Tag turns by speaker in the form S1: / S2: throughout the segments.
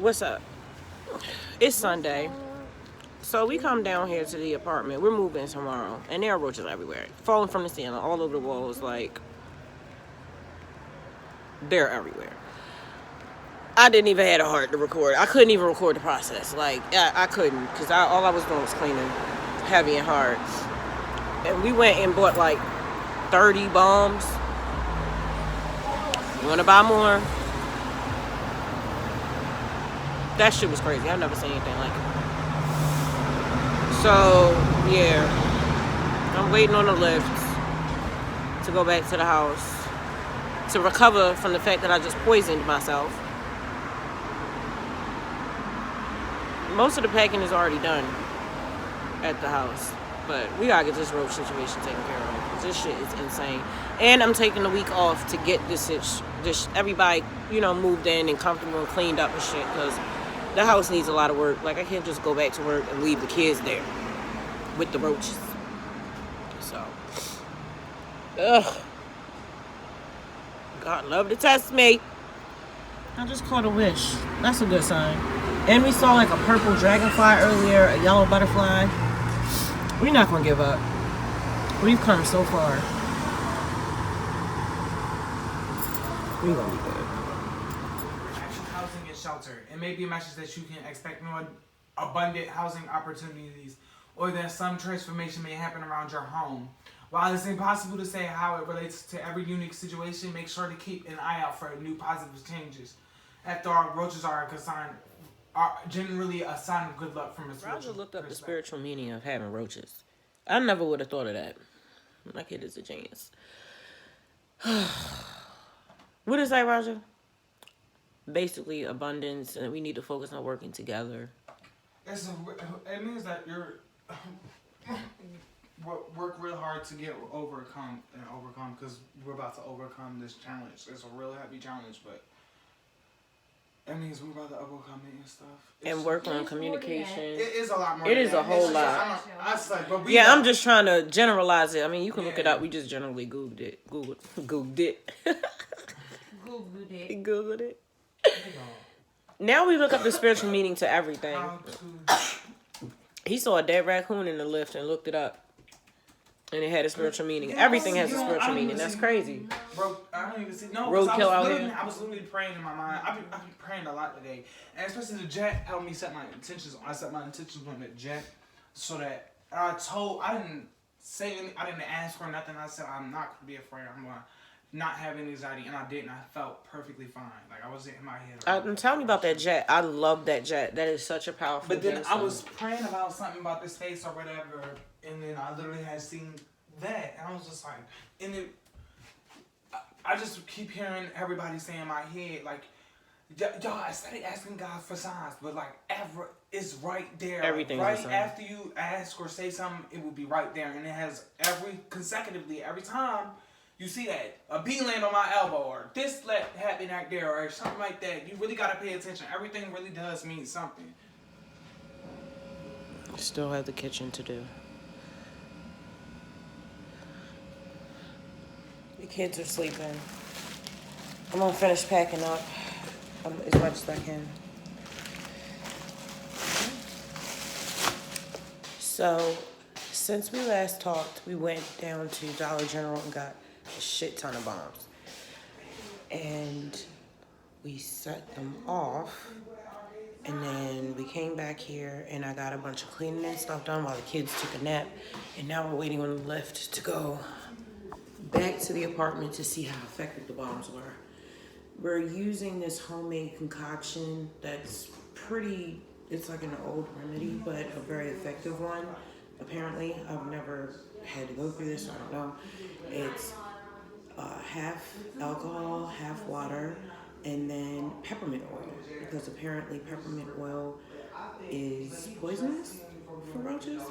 S1: What's up? It's Sunday. So we come down here to the apartment. We're moving tomorrow. And there are roaches everywhere. Falling from the ceiling, all over the walls. Like, they're everywhere. I didn't even have a heart to record. I couldn't even record the process. Like, I couldn't. Because all I was doing was cleaning heavy and hard. And we went and bought like 30 bombs. You want to buy more? That shit was crazy. I've never seen anything like it. So, yeah. I'm waiting on the lift to go back to the house to recover from the fact that I just poisoned myself. Most of the packing is already done at the house. But we gotta get this roach situation taken care of. Because this shit is insane. And I'm taking a week off to get this everybody, moved in and comfortable and cleaned up and shit. Because the house needs a lot of work. Like, I can't just go back to work and leave the kids there with the roaches. So, God love to test me. I just caught a wish. That's a good sign. And we saw like a purple dragonfly earlier, a yellow butterfly. We're not gonna give up. We've come so far. We're gonna be good.
S2: Housing and shelter. It may be a message that you can expect more abundant housing opportunities or that some transformation may happen around your home. While it's impossible to say how it relates to every unique situation, make sure to keep an eye out for new positive changes. After all, roaches are generally a sign of good luck from a spiritual
S1: Roger looked up the
S2: perspective.
S1: spiritual meaning of having roaches. I never would have thought of that. My kid is a genius. What is that, Roger? Basically, abundance, and we need to focus on working together.
S2: It means that you're work real hard to get overcome because we're about to overcome this challenge. It's a real heavy challenge, but it means we're about to overcome it and stuff.
S1: And work on communication.
S2: It is a lot more.
S1: It is a whole lot. I'm just trying to generalize it. I mean, you can look it up. We just generally Googled it. Googled it. Now we look up the spiritual meaning to everything. He saw a dead raccoon in the lift and looked it up. And it had a spiritual meaning. Everything has a spiritual meaning. That's crazy.
S2: Bro, I don't even see. No,
S1: roadkill out here.
S2: I was literally praying in my mind. I've been praying a lot today. And especially the jet helped me set my intentions. I set my intentions on the jet so that I didn't say anything. I didn't ask for nothing. I said, I'm not going to be afraid. I'm going to not have any anxiety. And I didn't. I felt perfectly fine. Like, I was in my head.
S1: I'm telling you about that jet. I love that jet. That is such a powerful
S2: But then
S1: jet.
S2: I was praying about something about this face or whatever. And then I literally had seen that. And I was just like, I just keep hearing everybody say in my head, like, y'all, I started asking God for signs, but like, it's right there.
S1: Everything's
S2: like,
S1: a sign.
S2: right after you ask or say something, it will be right there. And it has consecutively, every time you see that, a bee land on my elbow, or this happen right there, or something like that, you really got to pay attention. Everything really does mean something.
S1: Still have the kitchen to do. The kids are sleeping. I'm gonna finish packing up as much as I can. So, since we last talked, we went down to Dollar General and got a shit ton of bombs. And we set them off. And then we came back here and I got a bunch of cleaning and stuff done while the kids took a nap. And now we're waiting on the lift to go back to the apartment to see how effective the bombs were. We're using this homemade concoction that's it's like an old remedy, but a very effective one. Apparently, I've never had to go through this, so I don't know. It's half alcohol, half water, and then peppermint oil. Because apparently peppermint oil is poisonous for roaches,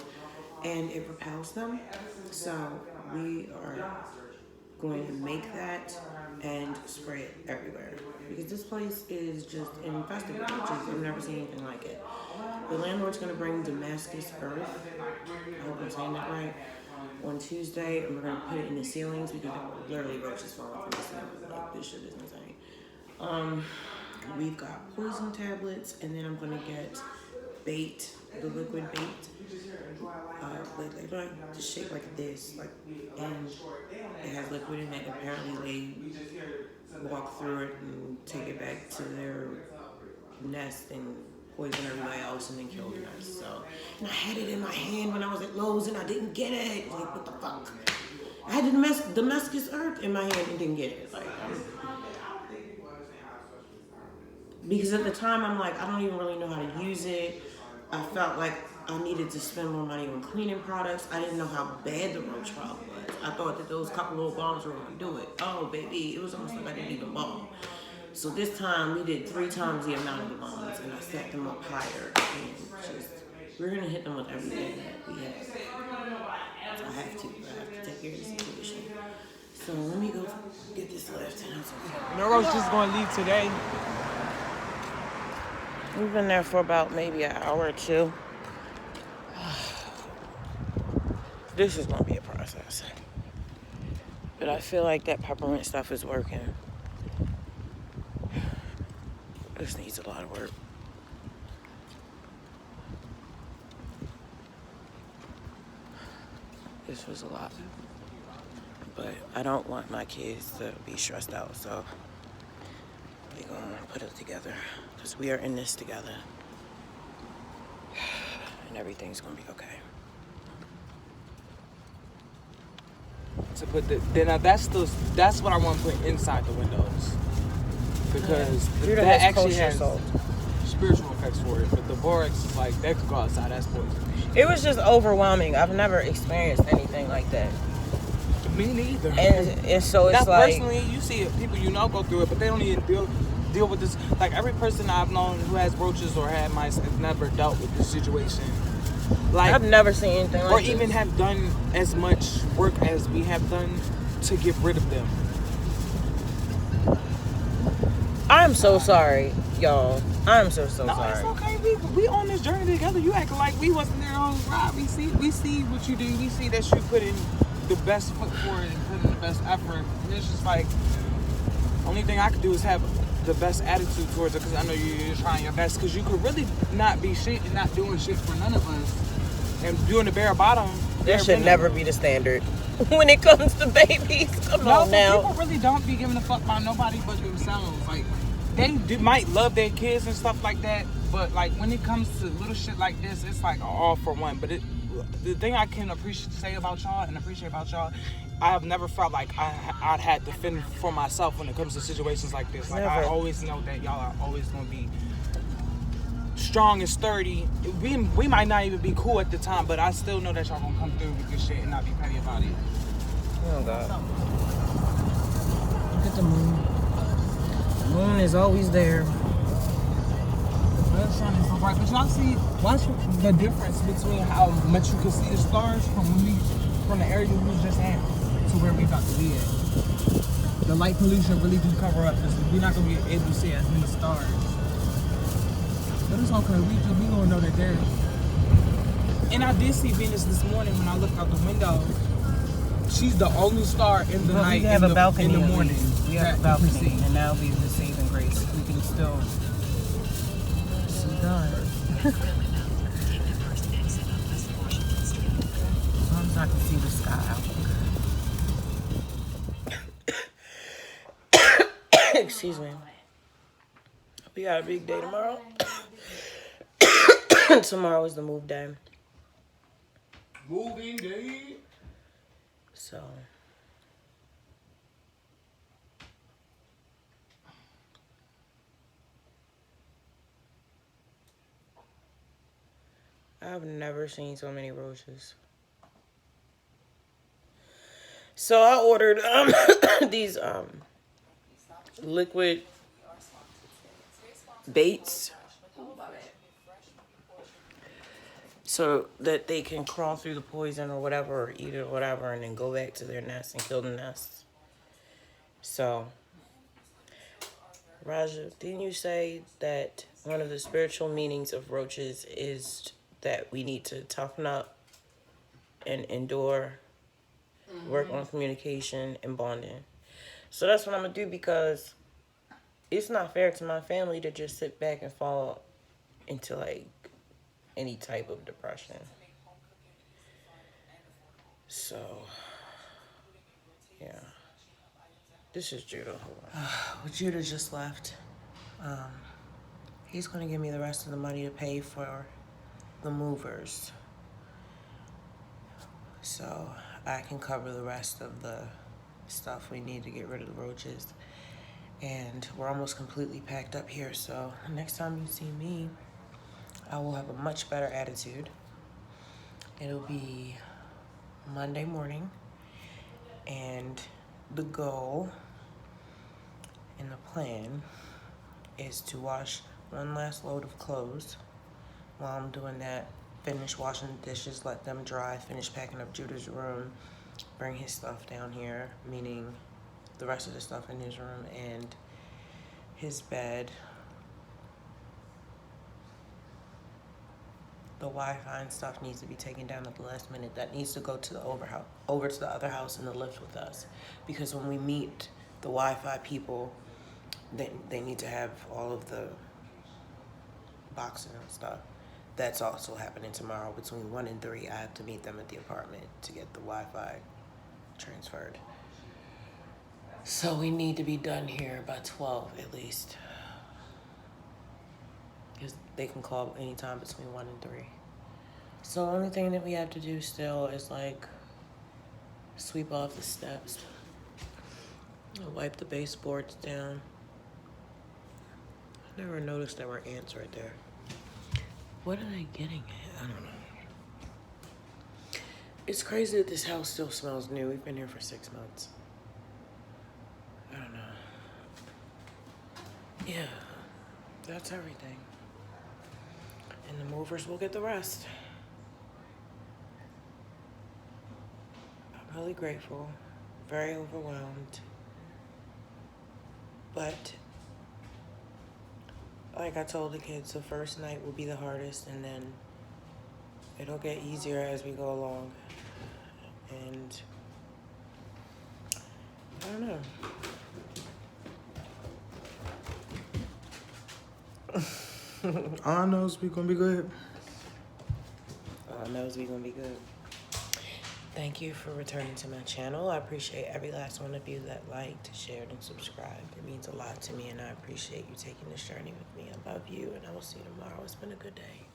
S1: and it repels them. So we are going to make that and spray it everywhere. Because this place is just infested with roaches. I've never seen anything like it. The landlord's going to bring Damascus earth, I hope I'm saying that right, on Tuesday, and we're going to put it in the ceilings because there were literally roaches falling from the ceiling. Like, this shit is insane. We've got poison tablets, and then I'm gonna get bait, the liquid bait. Like just shake like this, like, and it has liquid in it. Apparently, they walk through it and take it back to their nest and poison everybody else and then kill the nest. So, and I had it in my hand when I was at Lowe's and I didn't get it. Like, what the fuck? I had the Damascus Earth in my hand and didn't get it. Like, because at the time I'm like, I don't even really know how to use it. I felt like I needed to spend more money on cleaning products. I didn't know how bad the roach problem was. I thought that those couple little bombs were going to do it. Oh, baby, it was almost like I didn't even bomb. So this time we did 3 times the amount of the bombs, and I set them up higher. And just, we're going to hit them with everything that we have. I have to take care of the situation. So let me go get this left.
S2: Neuro's just going to leave today.
S1: We've been there for about maybe an hour or two. This is going to be a process. But I feel like that peppermint stuff is working. This needs a lot of work. This was a lot. But I don't want my kids to be stressed out, so we're going to put it together. Because we are in this together. And everything's going to be okay.
S2: To put that's what I want to put inside the windows, because that actually has spiritual effects for it. But the borax is like that could go outside. That's poison.
S1: It was just overwhelming. I've never experienced anything like that.
S2: Me neither.
S1: And so it's
S2: now,
S1: like,
S2: personally, you see it, people you know go through it, but they don't even deal with this. Like every person I've known who has roaches or had mice has never dealt with this situation. Like,
S1: I've never seen anything like
S2: or
S1: this.
S2: even have done as much work as we have done to get rid of them.
S1: I'm so sorry, y'all. I'm so
S2: No,
S1: sorry.
S2: it's okay. We on this journey together. You acting like we wasn't there on the ride. We see what you do. We see that you put in the best foot forward and put in the best effort. And it's just like, only thing I could do is have the best attitude towards it, because I know you're trying your best, because you could really not be shit and not doing shit for none of us and doing the bare bottom.
S1: That should never be the standard when it comes to babies. Come on now.
S2: People really don't be giving a fuck about nobody but themselves. Like, they might love their kids and stuff like that, but like when it comes to little shit like this, it's like all for one. But the thing I can appreciate about y'all, I've never felt like I'd had to fend for myself when it comes to situations like this. Like, I always know that y'all are always gonna be strong and sturdy. We might not even be cool at the time, but I still know that y'all gonna come through with this shit and not be petty about it.
S1: Oh God. Look at the moon. The moon is always there.
S2: The sun is so bright, but y'all watch the difference between how much you can see the stars from the area we was just at to where we about to be at. The light pollution really do cover up, because we're not gonna be able to see as many stars. But it's okay. We gonna know that they're. And I did see Venus this morning when I looked out the window. She's the only star in the night.
S1: We have a balcony
S2: in the morning.
S1: We have a balcony, and now we have the saving grace. We can still see God. As long as I can see the sky. Excuse me. We got a big day tomorrow. Tomorrow is the move day.
S2: Moving day.
S1: So I've never seen so many roaches. So I ordered these liquid baits so that they can crawl through the poison or whatever, or eat it or whatever, and then go back to their nest and kill the nests. So, Raja, didn't you say that one of the spiritual meanings of roaches is that we need to toughen up and endure, work on communication and bonding? So that's what I'm going to do, because it's not fair to my family to just sit back and fall into like any type of depression. So, yeah. This is Judah. Hold on. Well, Judah just left. He's going to give me the rest of the money to pay for the movers. So I can cover the rest of the stuff we need to get rid of the roaches. And we're almost completely packed up here. So next time you see me, I will have a much better attitude. It'll be Monday morning. And the goal and the plan is to wash one last load of clothes. While I'm doing that, finish washing the dishes, let them dry, finish packing up Judah's room, bring his stuff down here, meaning the rest of the stuff in his room and his bed. The Wi-Fi and stuff needs to be taken down at the last minute. That needs to go to the over to the other house in the lift with us. Because when we meet the Wi-Fi people, they need to have all of the boxing and stuff. That's also happening tomorrow between 1 and 3. I have to meet them at the apartment to get the Wi-Fi transferred. So we need to be done here by 12 at least. Because they can call anytime between 1 and 3. So the only thing that we have to do still is like sweep off the steps, wipe the baseboards down. I never noticed there were ants right there. What are they getting at? I don't know. It's crazy that this house still smells new. We've been here for 6 months. I don't know. Yeah, that's everything. And the movers will get the rest. I'm really grateful, very overwhelmed. But like I told the kids, the first night will be the hardest, and then it'll get easier as we go along. And I don't know.
S2: All I know is we're gonna be good.
S1: All I know is we're gonna be good. Thank you for returning to my channel. I appreciate every last one of you that liked, shared, and subscribed. It means a lot to me, and I appreciate you taking this journey with me. I love you, and I will see you tomorrow. It's been a good day.